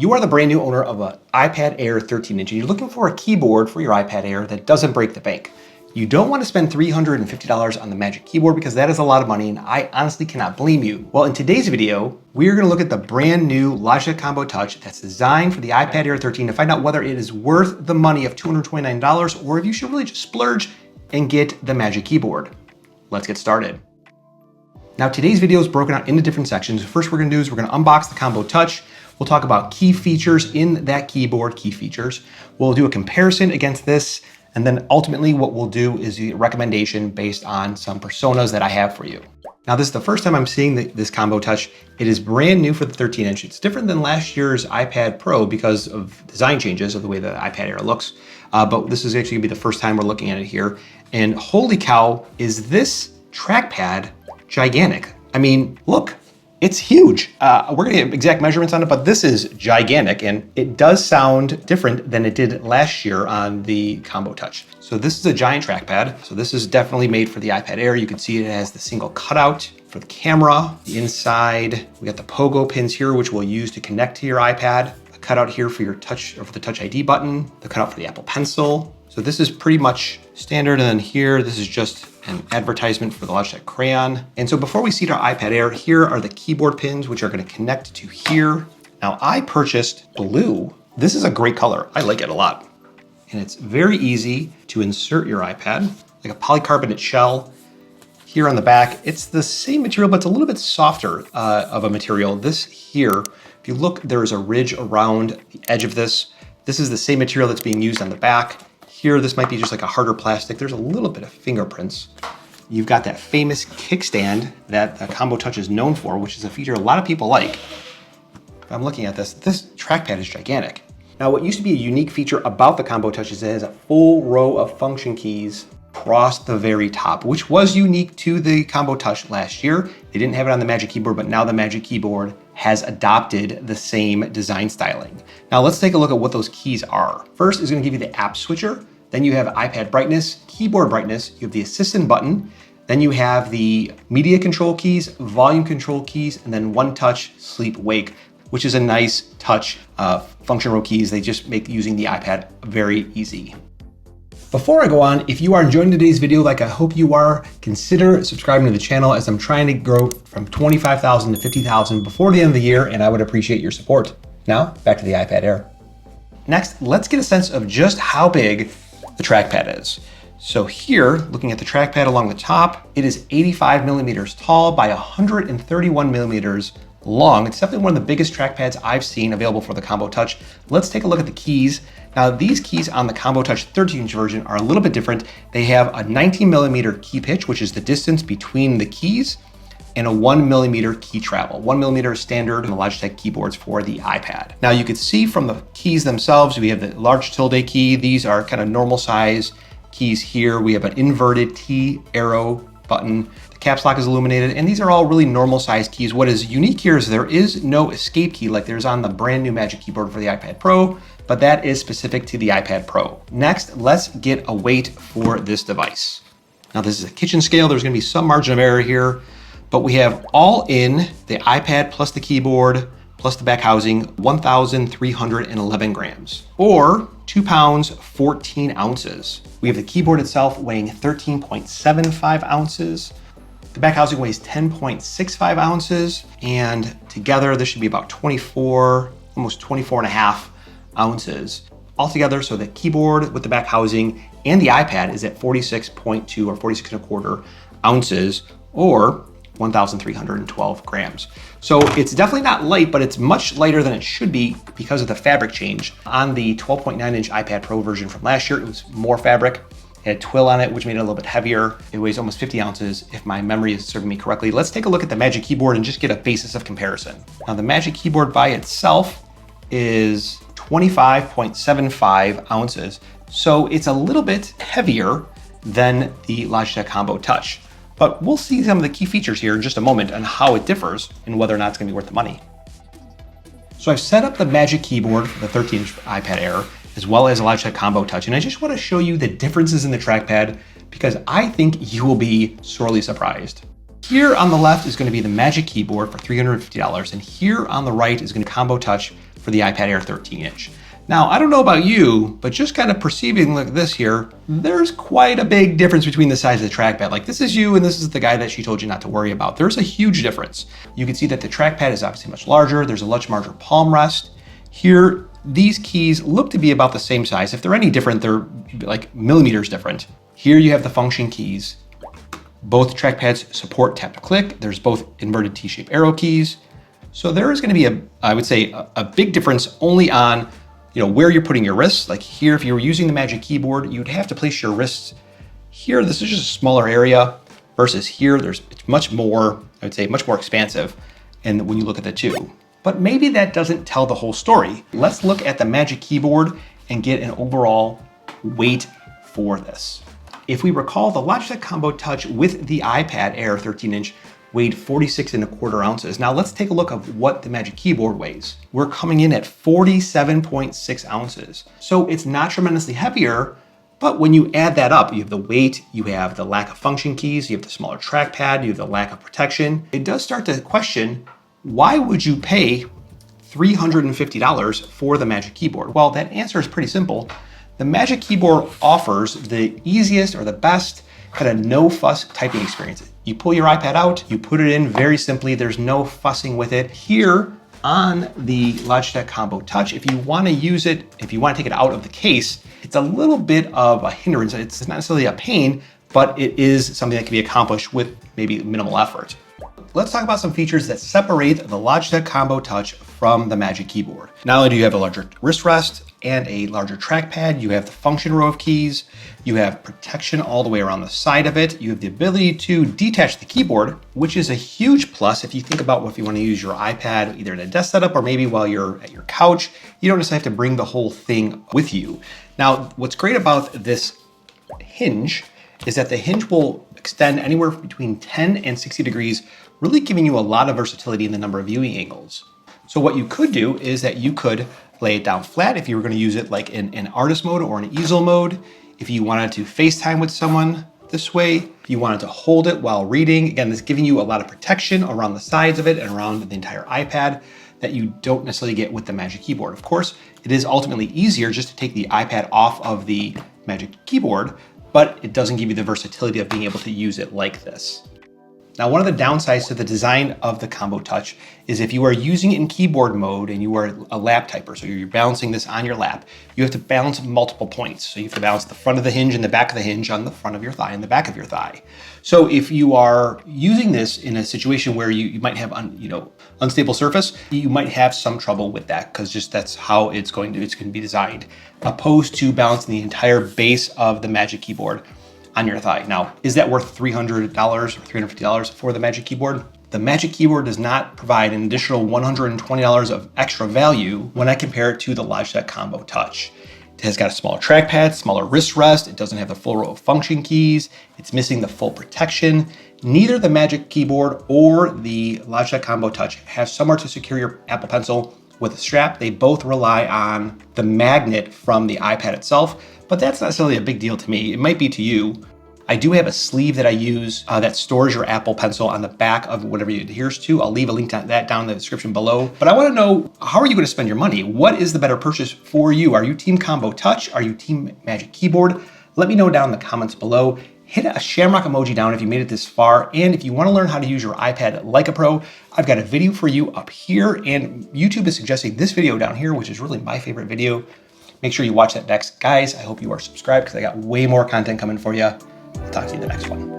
You are the brand new owner of an iPad Air 13-inch and you're looking for a keyboard for your iPad Air that doesn't break the bank. You don't want to spend $350 on the Magic Keyboard because that is a lot of money and I honestly cannot blame you. Well, in today's video, we're going to look at the brand new Logitech Combo Touch that's designed for the iPad Air 13 to find out whether it is worth the money of $229 or if you should really just splurge and get the Magic Keyboard. Let's get started. Now today's video is broken out into different sections. First we're going to do is we're going to unbox the Combo Touch. We'll talk about key features in that keyboard, key features. We'll do a comparison against this, and then ultimately what we'll do is a recommendation based on some personas that I have for you. Now this is the first time I'm seeing this Combo Touch. It is brand new for the 13-inch. It's different than last year's iPad Pro because of design changes of the way the iPad Air looks. But this is actually gonna be the first time we're looking at it here. And holy cow, is this trackpad gigantic. I mean, look. It's huge. We're gonna get exact measurements on it, but this is gigantic and it does sound different than it did last year on the Combo Touch. So this is a giant trackpad. So this is definitely made for the iPad Air. You can see it has the single cutout for the camera. The inside, we got the pogo pins here, which we'll use to connect to your iPad. A cutout here for your touch, or for the Touch ID button. The cutout for the Apple Pencil. So this is pretty much standard. And then here, this is just an advertisement for the Logitech Crayon. And so before we seat our iPad Air, here are the keyboard pins, which are gonna connect to here. Now I purchased blue. This is a great color. I like it a lot. And it's very easy to insert your iPad, like a polycarbonate shell. Here on the back, it's the same material, but it's a little bit softer of a material. This here, if you look, there's a ridge around the edge of this. This is the same material that's being used on the back. Here, this might be just like a harder plastic. There's a little bit of fingerprints. You've got that famous kickstand that the Combo Touch is known for, which is a feature a lot of people like. If I'm looking at this trackpad is gigantic. Now, what used to be a unique feature about the Combo Touch is it has a full row of function keys across the very top, which was unique to the Combo Touch last year. They didn't have it on the Magic Keyboard, but now the Magic Keyboard has adopted the same design styling. Now let's take a look at what those keys are. First is gonna give you the app switcher. Then you have iPad brightness, keyboard brightness, you have the assistant button, then you have the media control keys, volume control keys, and then one touch sleep wake, which is a nice touch function row keys. They just make using the iPad very easy. Before I go on, if you are enjoying today's video like I hope you are, consider subscribing to the channel as I'm trying to grow from 25,000 to 50,000 before the end of the year, and I would appreciate your support. Now, back to the iPad Air. Next, let's get a sense of just how big the trackpad is. So here, looking at the trackpad along the top, it is 85 millimeters tall by 131 millimeters long. It's definitely one of the biggest trackpads I've seen available for the Combo Touch. Let's take a look at the keys. Now these keys on the Combo Touch 13-inch version are a little bit different. They have a 19 millimeter key pitch, which is the distance between the keys, and a 1 millimeter key travel. 1 millimeter is standard in the Logitech keyboards for the iPad. Now you can see from the keys themselves, we have the large tilde key. These are kind of normal size keys here. We have an inverted T arrow button. The caps lock is illuminated, and these are all really normal size keys. What is unique here is there is no escape key like there's on the brand new Magic Keyboard for the iPad Pro, but that is specific to the iPad Pro. Next, let's get a weight for this device. Now this is a kitchen scale. There's gonna be some margin of error here, but we have all in the iPad plus the keyboard plus the back housing, 1,311 grams, or 2 pounds, 14 ounces. We have the keyboard itself weighing 13.75 ounces. The back housing weighs 10.65 ounces, and together this should be about 24, almost 24 and a half ounces altogether. So the keyboard with the back housing and the iPad is at 46.2 or 46 and a quarter ounces, or 1,312 grams. So it's definitely not light, but it's much lighter than it should be because of the fabric change. On the 12.9-inch iPad Pro version from last year, it was more fabric. It had twill on it, which made it a little bit heavier. It weighs almost 50 ounces, if my memory is serving me correctly. Let's take a look at the Magic Keyboard and just get a basis of comparison. Now the Magic Keyboard by itself is 25.75 ounces. So it's a little bit heavier than the Logitech Combo Touch. But we'll see some of the key features here in just a moment and how it differs and whether or not it's gonna be worth the money. So I've set up the Magic Keyboard for the 13-inch iPad Air, as well as a Logitech Combo Touch, and I just wanna show you the differences in the trackpad because I think you will be sorely surprised. Here on the left is gonna be the Magic Keyboard for $350, and here on the right is gonna be Combo Touch for the iPad Air 13-inch. Now, I don't know about you, but just kind of perceiving like this here, there's quite a big difference between the size of the trackpad. Like this is you and this is the guy that she told you not to worry about. There's a huge difference. You can see that the trackpad is obviously much larger. There's a much larger palm rest. Here, these keys look to be about the same size. If they're any different, they're like millimeters different. Here you have the function keys. Both trackpads support tap to click. There's both inverted T-shaped arrow keys. So there is going to be I would say a big difference only on where you're putting your wrists. Like here, if you were using the Magic Keyboard, you'd have to place your wrists here. This is just a smaller area versus here. It's much more, I would say, much more expansive. And when you look at the two, but maybe that doesn't tell the whole story. Let's look at the Magic Keyboard and get an overall weight for this. If we recall, the Logitech Combo Touch with the iPad Air 13-inch weighed 46.25 ounces. Now let's take a look at what the Magic Keyboard weighs. We're coming in at 47.6 ounces. So it's not tremendously heavier, but when you add that up, you have the weight, you have the lack of function keys, you have the smaller trackpad, you have the lack of protection. It does start to question, why would you pay $350 for the Magic Keyboard? Well, that answer is pretty simple. The Magic Keyboard offers the easiest or the best kind of no fuss typing experience. You pull your iPad out, you put it in very simply, there's no fussing with it. Here on the Logitech Combo Touch, if you want to use it, if you want to take it out of the case, it's a little bit of a hindrance. It's not necessarily a pain, but it is something that can be accomplished with maybe minimal effort. Let's talk about some features that separate the Logitech Combo Touch from the Magic Keyboard. Not only do you have a larger wrist rest and a larger trackpad, you have the function row of keys, you have protection all the way around the side of it, you have the ability to detach the keyboard, which is a huge plus if you think about if you want to use your iPad either in a desk setup or maybe while you're at your couch, you don't necessarily have to bring the whole thing with you. Now, what's great about this hinge is that the hinge will extend anywhere between 10 and 60 degrees, really giving you a lot of versatility in the number of viewing angles. So what you could do is that you could lay it down flat if you were going to use it like in artist mode or in easel mode. If you wanted to FaceTime with someone this way, if you wanted to hold it while reading, again, this is giving you a lot of protection around the sides of it and around the entire iPad that you don't necessarily get with the Magic Keyboard. Of course, it is ultimately easier just to take the iPad off of the Magic Keyboard, but it doesn't give you the versatility of being able to use it like this. Now, one of the downsides to the design of the Combo Touch is if you are using it in keyboard mode and you are a lap typer, so you're balancing this on your lap, you have to balance multiple points. So you have to balance the front of the hinge and the back of the hinge on the front of your thigh and the back of your thigh. So if you are using this in a situation where you might have unstable surface, you might have some trouble with that because just that's how it's going to be designed, opposed to balancing the entire base of the Magic Keyboard on your thigh. Now, is that worth $300 or $350 for the Magic Keyboard? The Magic Keyboard does not provide an additional $120 of extra value when I compare it to the Logitech Combo Touch. It has got a smaller trackpad, smaller wrist rest, it doesn't have the full row of function keys, it's missing the full protection. Neither the Magic Keyboard or the Logitech Combo Touch have somewhere to secure your Apple Pencil with a strap. They both rely on the magnet from the iPad itself, but that's not necessarily a big deal to me. It might be to you. I do have a sleeve that I use that stores your Apple Pencil on the back of whatever it adheres to. I'll leave a link to that down in the description below. But I want to know, how are you going to spend your money? What is the better purchase for you? Are you Team Combo Touch? Are you Team Magic Keyboard? Let me know down in the comments below. Hit a shamrock emoji down if you made it this far. And if you want to learn how to use your iPad like a pro, I've got a video for you up here. And YouTube is suggesting this video down here, which is really my favorite video. Make sure you watch that next. Guys, I hope you are subscribed because I got way more content coming for you. I'll talk to you in the next one.